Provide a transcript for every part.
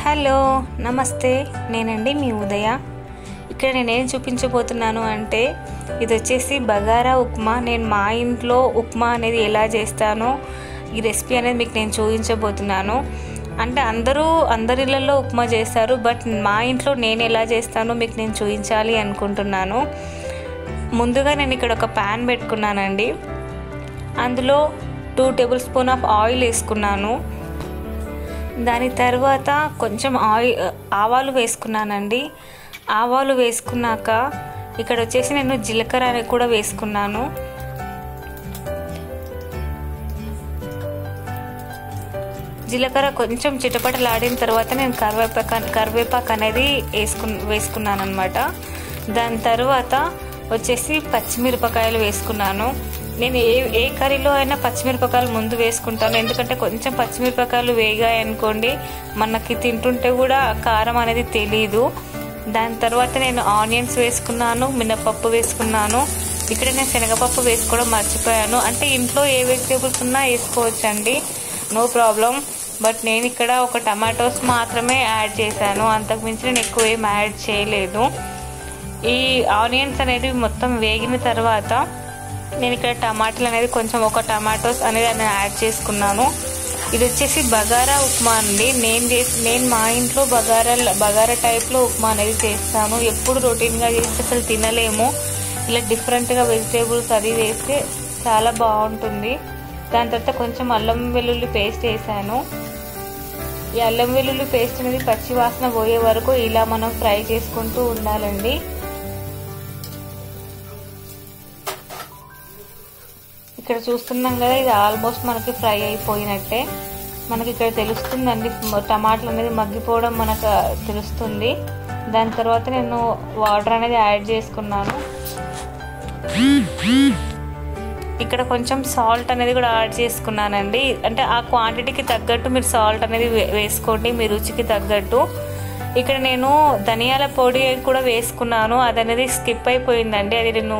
Hello నమస్తే, నేనండి మీ ఉదయ. ఇక్కడ నేనేం చూపించబోతున్నాను అంటే ఇది వచ్చేసి బగారా ఉప్మా. నేను మా ఇంట్లో ఉప్మా అనేది ఎలా చేస్తానో ఈ రెసిపీ అనేది మీకు నేను చూపించబోతున్నాను. అంటే అందరిళ్ళల్లో ఉప్మా చేస్తారు, బట్ మా ఇంట్లో నేను ఎలా చేస్తానో మీకు నేను చూపించాలి అనుకుంటున్నాను. ముందుగా నేను ఇక్కడ ఒక ప్యాన్ పెట్టుకున్నానండి. అందులో 2 టేబుల్ స్పూన్ ఆఫ్ ఆయిల్ వేసుకున్నాను. దాని తర్వాత కొంచెం ఆవాలు వేసుకున్నానండి. ఆవాలు వేసుకున్నాక ఇక్కడ వచ్చేసి నేను జీలకర్ర అనేది కూడా వేసుకున్నాను. జీలకర్ర కొంచెం చిటపటలాడిన తర్వాత నేను కరివేపాకు అనేది వేసుకున్నాను అనమాట. దాని తర్వాత వచ్చేసి పచ్చిమిరపకాయలు వేసుకున్నాను. నేను ఏ కర్రీలో అయినా పచ్చిమిరపకాయలు ముందు వేసుకుంటాను, ఎందుకంటే కొంచెం పచ్చిమిరపకాయలు వేగాయి అనుకోండి మనకి తింటుంటే కూడా కారం అనేది తెలీదు. దాని తర్వాత నేను ఆనియన్స్ వేసుకున్నాను, మినపప్పు వేసుకున్నాను. ఇక్కడ నేను శనగపప్పు వేసుకోవడం మర్చిపోయాను. అంటే ఇంట్లో ఏ వెజిటేబుల్స్ ఉన్నా వేసుకోవచ్చండి, నో ప్రాబ్లం. బట్ నేను ఇక్కడ ఒక టమాటోస్ మాత్రమే యాడ్ చేశాను, అంతకుమించి నేను ఎక్కువ ఏం యాడ్ చేయలేదు. ఈ ఆనియన్స్ అనేది మొత్తం వేగిన తర్వాత నేను ఇక్కడ టమాటాలు అనేది కొంచెం ఒక టమాటోస్ అనేది నేను యాడ్ చేసుకున్నాను. ఇది వచ్చేసి బగారా ఉప్మా అండి. నేను మా ఇంట్లో బగారా టైప్లో ఉప్మా అనేది చేస్తాను. ఎప్పుడు రొటీన్గా చేస్తే అసలు తినలేము. ఇలా డిఫరెంట్గా వెజిటేబుల్స్ అది వేస్తే చాలా బాగుంటుంది. దాని తర్వాత కొంచెం అల్లం వెల్లుల్లి పేస్ట్ వేసాను. ఈ అల్లం వెల్లుల్లి పేస్ట్ అనేది పచ్చి వాసన పోయే వరకు ఇలా మనం ఫ్రై చేసుకుంటూ ఉండాలండి. ఇక్కడ చూస్తున్నాం కదా, ఇది ఆల్మోస్ట్ మనకి ఫ్రై అయిపోయినట్టే. మనకి ఇక్కడ తెలుస్తుందండి, టమాటాలు అనేది మగ్గిపోవడం మనకు తెలుస్తుంది. దాని తర్వాత నేను వాటర్ అనేది యాడ్ చేసుకున్నాను. ఇక్కడ కొంచెం సాల్ట్ అనేది కూడా యాడ్ చేసుకున్నానండి. అంటే ఆ క్వాంటిటీకి తగ్గట్టు మీరు సాల్ట్ అనేది వేసుకోండి, మీ రుచికి తగ్గట్టు. ఇక్కడ నేను ధనియాల పొడి కూడా వేసుకున్నాను, అది అనేది స్కిప్ అయిపోయిందండి. అది నేను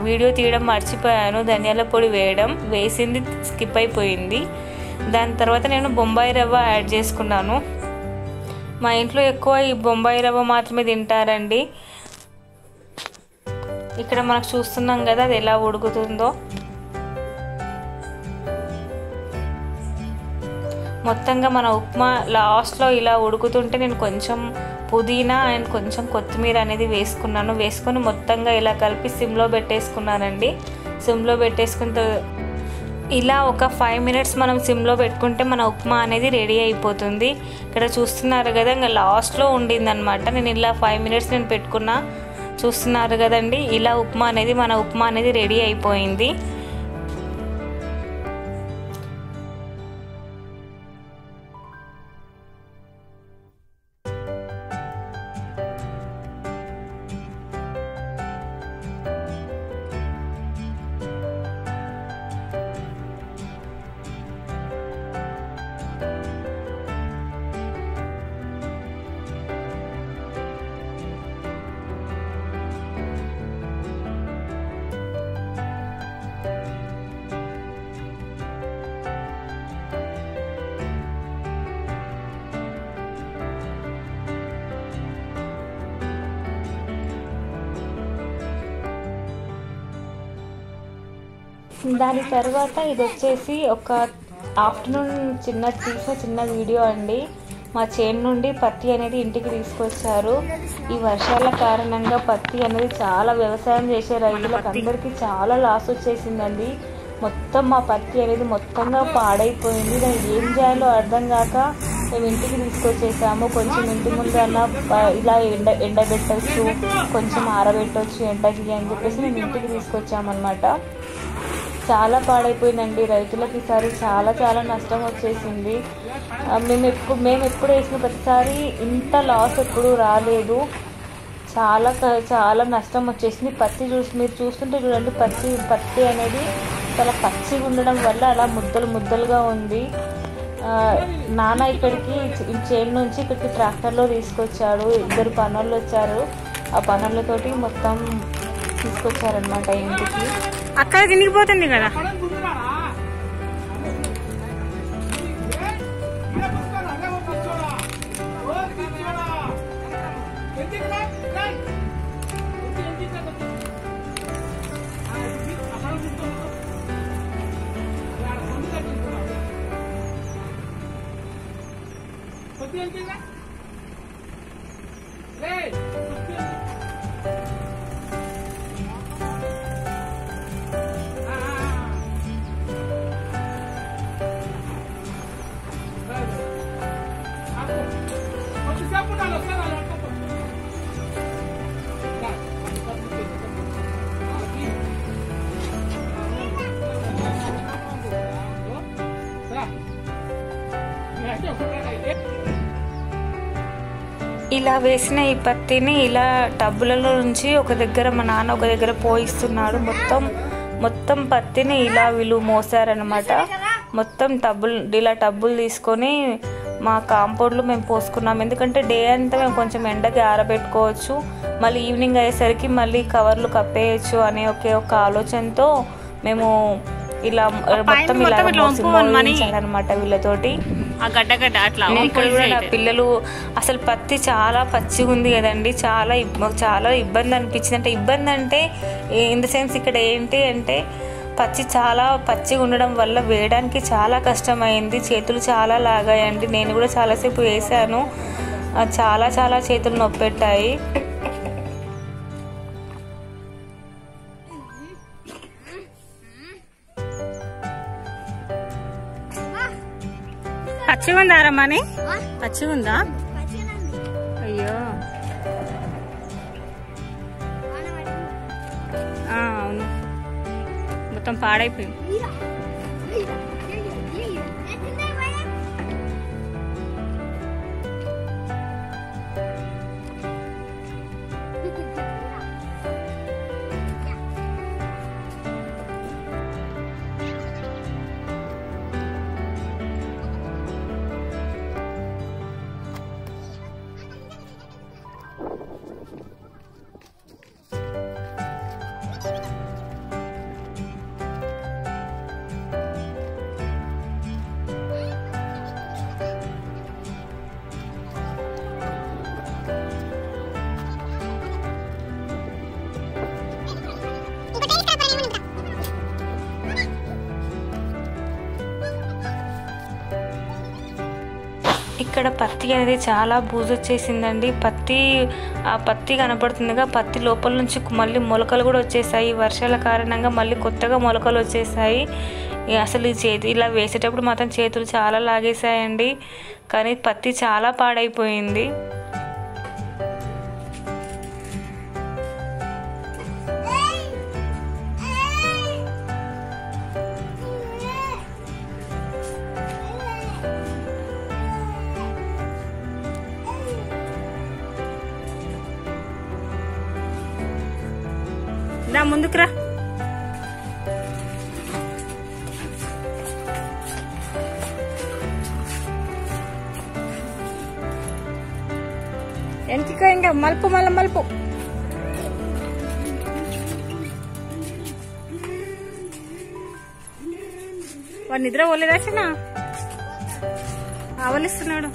వీడియో తీయడం మర్చిపోయాను. ధనియాల పొడి వేసింది స్కిప్ అయిపోయింది. దాని తర్వాత నేను బొంబాయి రవ్వ యాడ్ చేసుకున్నాను. మా ఇంట్లో ఎక్కువ ఈ బొంబాయి రవ్వ మాత్రమే తింటారండి. ఇక్కడ మనకు చూస్తున్నాం కదా అది ఎలా ఉడుకుతుందో. మొత్తంగా మన ఉప్మా లాస్ట్లో ఇలా ఉడుకుతుంటే నేను కొంచెం పుదీనా అండ్ కొంచెం కొత్తిమీర అనేది వేసుకొని మొత్తంగా ఇలా కలిపి సిమ్లో పెట్టేసుకున్నానండి. సిమ్లో పెట్టేసుకున్న ఇలా ఒక 5 మినిట్స్ మనం సిమ్లో పెట్టుకుంటే మన ఉప్మా అనేది రెడీ అయిపోతుంది. ఇక్కడ చూస్తున్నారు కదా, ఇంకా లాస్ట్లో ఉండిందనమాట. నేను ఇలా 5 మినిట్స్ నేను పెట్టుకున్నా, చూస్తున్నారు కదండి. ఇలా మన ఉప్మా అనేది రెడీ అయిపోయింది. దాని తర్వాత ఇది వచ్చేసి ఒక ఆఫ్టర్నూన్ చిన్న వీడియో అండి. మా చేను నుండి పత్తి అనేది ఇంటికి తీసుకొచ్చారు. ఈ వర్షాల కారణంగా పత్తి అనేది చాలా వ్యవసాయం చేసే రైతులకు అందరికీ చాలా లాస్ వచ్చేసిందండి. మొత్తం మా పత్తి అనేది మొత్తంగా పాడైపోయింది. దాన్ని ఏం చేయాలో అర్థం కాక మేము ఇంటికి తీసుకొచ్చేసాము. కొంచెం ఇంటి ముందు అన్న ఇలా ఎండబెట్టచ్చు, కొంచెం ఆరబెట్టవచ్చు ఎండకి అని చెప్పేసి మేము ఇంటికి తీసుకొచ్చామన్నమాట. చాలా పాడైపోయిందండి రైతులకు. ఈసారి చాలా నష్టం వచ్చేసింది. మేము ఎప్పుడు వేసిన ప్రతిసారి ఇంత లాస్ ఎప్పుడు రాలేదు. చాలా నష్టం వచ్చేసింది. పత్తి మీరు చూస్తుంటే చూడండి, పత్తి అనేది చాలా పచ్చిగా ఉండడం వల్ల అలా ముద్దలుగా ఉంది. నాన్న ఇక్కడికి చేను నుంచి ఇక్కడికి ట్రాక్టర్లో తీసుకొచ్చాడు. 2 పనులు వచ్చారు, ఆ పనులతోటి మొత్తం తీసుకొచ్చారనమాట ఇంటికి. అక్కడ తినిగిపోతుంది కదా. ఇలా వేసిన ఈ పత్తిని ఇలా టబ్బులలో నుంచి ఒక దగ్గర మా నాన్న ఒక దగ్గర పోయిస్తున్నాడు. మొత్తం పత్తిని ఇలా వీళ్ళు మోసారనమాట. మొత్తం ఇలా టబ్బులు తీసుకొని మా కాంపౌండ్లో మేము పోసుకున్నాం. ఎందుకంటే డే అంతా మేము కొంచెం ఎండకి ఆరబెట్టుకోవచ్చు, మళ్ళీ ఈవినింగ్ అయ్యేసరికి మళ్ళీ కవర్లు కప్పేయచ్చు అనే ఒక ఆలోచనతో మేము ఇలా మొత్తం ఇలా అనమాట వీళ్ళతోటి. ఇక్కడ కూడా నా పిల్లలు అసలు పత్తి చాలా పచ్చిగా ఉంది కదండి, చాలా ఇబ్బంది అనిపించింది. అంటే ఇబ్బంది అంటే ఇన్ ద సెన్స్ ఇక్కడ ఏంటి అంటే చాలా పచ్చిగా ఉండడం వల్ల వేయడానికి చాలా కష్టమైంది. చేతులు చాలా లాగాయండి. నేను కూడా చాలాసేపు వేసాను, చాలా చేతులు నొప్పి పెట్టాయి. పచ్చిగా ఉందా రమ్మని? పచ్చిగా ఉందా? అయ్యో అవును, మొత్తం పాడైపోయింది. ఇక్కడ పత్తి అనేది చాలా బూజు వచ్చేసిందండి. ఆ పత్తి కనపడుతుందిగా, పత్తి లోపల నుంచి మళ్ళీ మొలకలు కూడా వచ్చేసాయి. వర్షాల కారణంగా మళ్ళీ కొత్తగా మొలకలు వచ్చేసాయి. అసలు ఇలా వేసేటప్పుడు మాత్రం చేతులు చాలా లాగేసాయండి. కానీ పత్తి చాలా పాడైపోయింది. దా ముందుకురా. ఎంటిక ఇంకా మలుపు మలుపు. వాడు నిద్ర పోలేదాచినా ఆవలిస్తున్నాడు.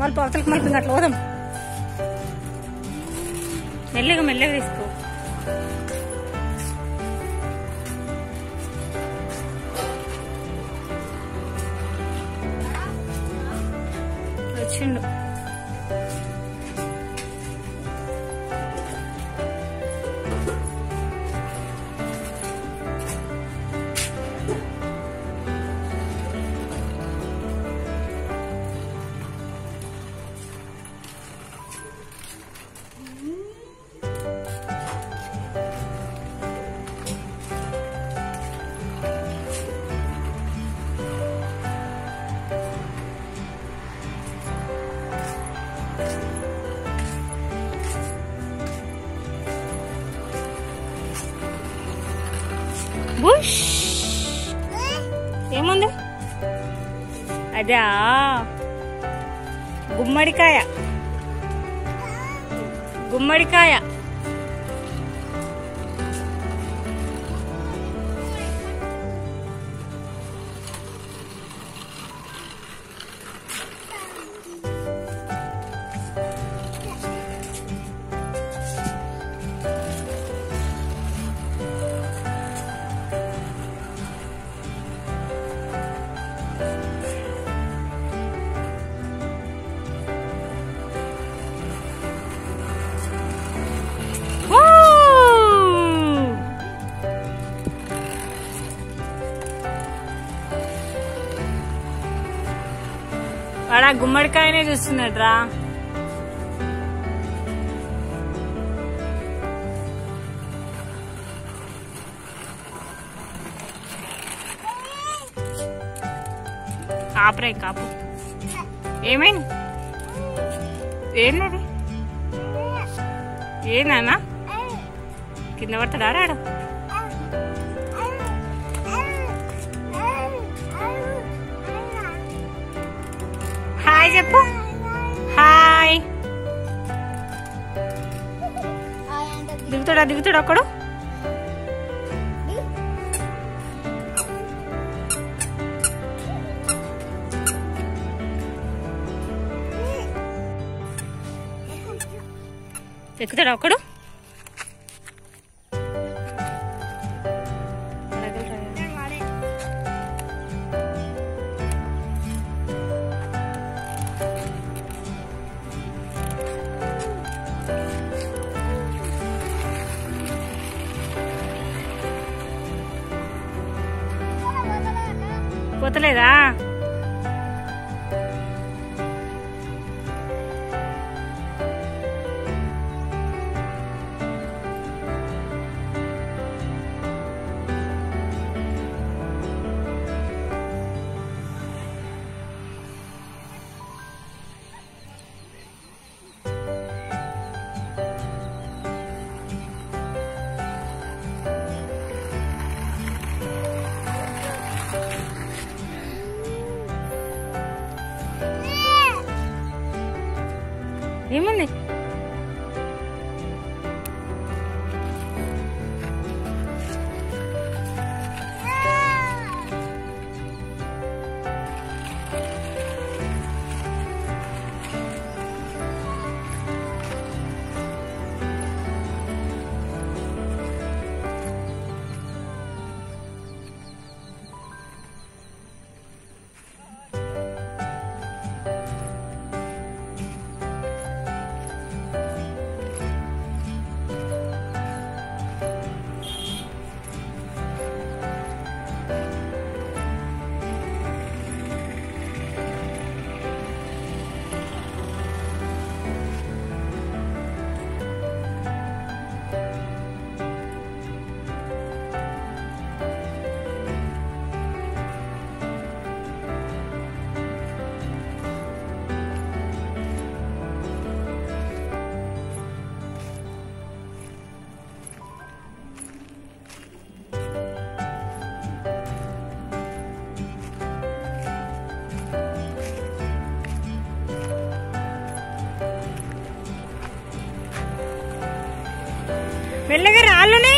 మలుపు అవతలకి మలుపు అట్లా పోదాం. మెల్లగా తీసుకో. వచ్చిండు. బుష్ ఏముంది? అదా గుమ్మడికాయ. వాడు గుమ్మడికాయనే చూస్తున్నాడ్రా. కాపురాయి కాపు. ఏమైంది? ఏంటది? ఏనా కింద పడతాడా రాడు? హాయ్ చెప్పు. హాయ్. దిగుతాడా ఒక్కడు? ఎక్కుతాడా ఒక్కడు? పోతలేదా? ఏముంది? మెల్లగా రాళ్ళునే.